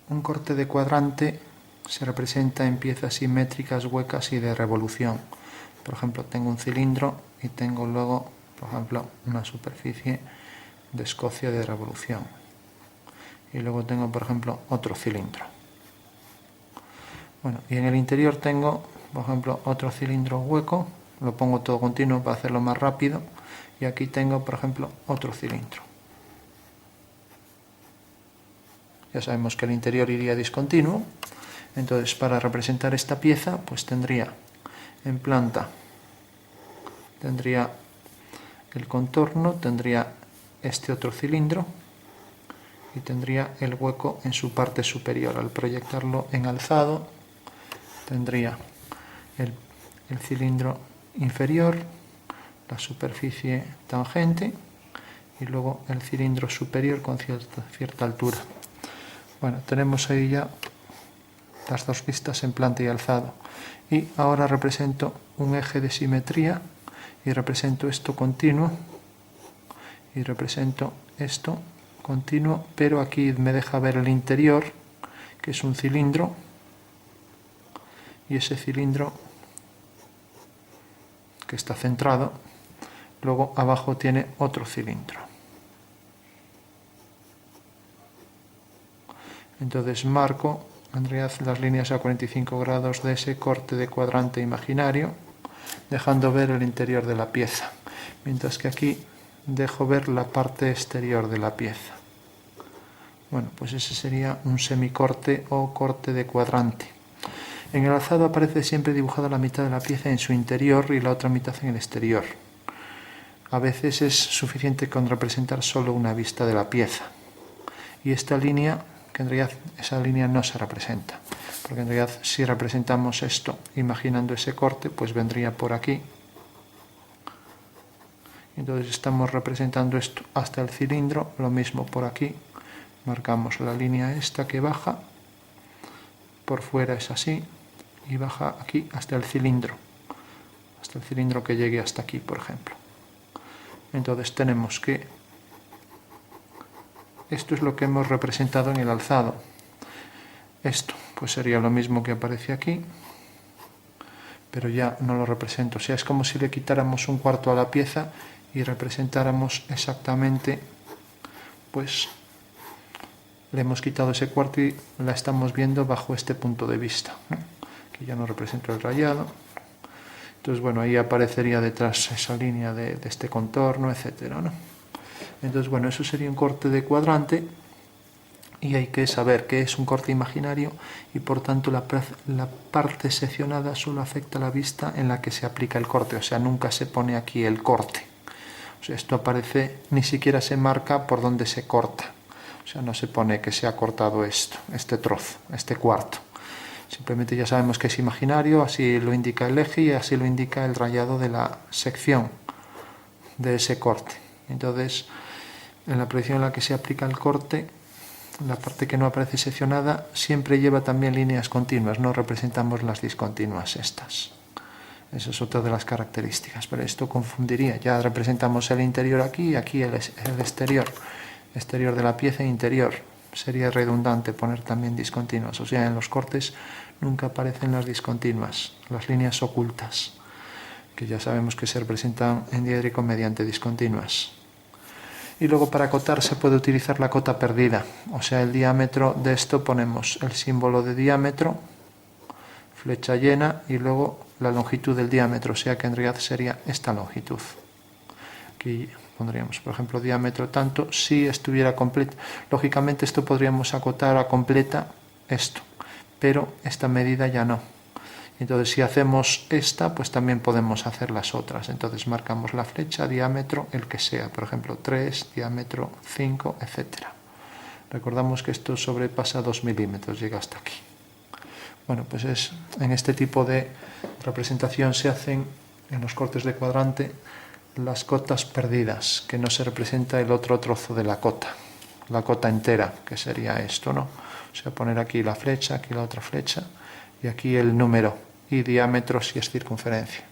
un corte de cuadrante se representa en piezas simétricas, huecas y de revolución. Por ejemplo, tengo un cilindro y tengo luego, por ejemplo, una superficie de escocia de revolución. Y luego tengo, por ejemplo, otro cilindro. Bueno, y en el interior tengo, por ejemplo, otro cilindro hueco. Lo pongo todo continuo para hacerlo más rápido. Y aquí tengo, por ejemplo, otro cilindro. Ya sabemos que el interior iría discontinuo. Entonces, para representar esta pieza, pues tendría en planta, tendría el contorno, tendría este otro cilindro y tendría el hueco en su parte superior. Al proyectarlo en alzado, tendría el cilindro inferior, la superficie tangente y luego el cilindro superior con cierta altura. Bueno, tenemos ahí ya las dos vistas en planta y alzado. Y ahora represento un eje de simetría y represento esto continuo y represento esto continuo, pero aquí me deja ver el interior, que es un cilindro, y ese cilindro que está centrado, luego abajo tiene otro cilindro. Entonces marco en realidad las líneas a 45 grados de ese corte de cuadrante imaginario, dejando ver el interior de la pieza, mientras que aquí dejo ver la parte exterior de la pieza. Bueno, pues ese sería un semicorte o corte de cuadrante. En el alzado aparece siempre dibujada la mitad de la pieza en su interior y la otra mitad en el exterior. A veces es suficiente con representar solo una vista de la pieza. Y esta línea, que en realidad esa línea no se representa, porque en realidad si representamos esto imaginando ese corte, pues vendría por aquí. Entonces estamos representando esto hasta el cilindro, lo mismo por aquí. Marcamos la línea esta que baja, por fuera es así, y baja aquí hasta el cilindro que llegue hasta aquí, por ejemplo. Entonces tenemos que esto es lo que hemos representado en el alzado. Esto pues sería lo mismo que aparece aquí, pero ya no lo represento. O sea, es como si le quitáramos un cuarto a la pieza y representáramos exactamente, pues le hemos quitado ese cuarto y la estamos viendo bajo este punto de vista, ¿no? Que ya no represento el rayado. Entonces, bueno, ahí aparecería detrás esa línea de este contorno, etcétera, ¿no? Entonces, bueno, eso sería un corte de cuadrante y hay que saber que es un corte imaginario y por tanto la parte seccionada solo afecta a la vista en la que se aplica el corte, o sea, nunca se pone aquí el corte. O sea, esto aparece, ni siquiera se marca por donde se corta. O sea, no se pone que se ha cortado esto, este trozo, este cuarto. Simplemente ya sabemos que es imaginario, así lo indica el eje y así lo indica el rayado de la sección de ese corte. Entonces, en la proyección en la que se aplica el corte, la parte que no aparece seccionada siempre lleva también líneas continuas, no representamos las discontinuas estas. Esa es otra de las características, pero esto confundiría. Ya representamos el interior aquí y aquí el exterior de la pieza interior. Sería redundante poner también discontinuas, o sea, en los cortes nunca aparecen las discontinuas, las líneas ocultas, que ya sabemos que se representan en diédrico mediante discontinuas. Y luego para acotar se puede utilizar la cota perdida, o sea, el diámetro de esto ponemos el símbolo de diámetro, flecha llena y luego la longitud del diámetro, o sea que en realidad sería esta longitud. Aquí pondríamos, por ejemplo, diámetro tanto, si estuviera completa. Lógicamente esto podríamos acotar a completa esto, pero esta medida ya no. Entonces si hacemos esta, pues también podemos hacer las otras. Entonces marcamos la flecha, diámetro, el que sea, por ejemplo 3, diámetro 5, etc. Recordamos que esto sobrepasa 2 milímetros, llega hasta aquí. Bueno, pues en este tipo de representación se hacen en los cortes de cuadrante las cotas perdidas, que no se representa el otro trozo de la cota entera, que sería esto, ¿no? O sea, poner aquí la flecha, aquí la otra flecha, y aquí el número, y diámetro si es circunferencia.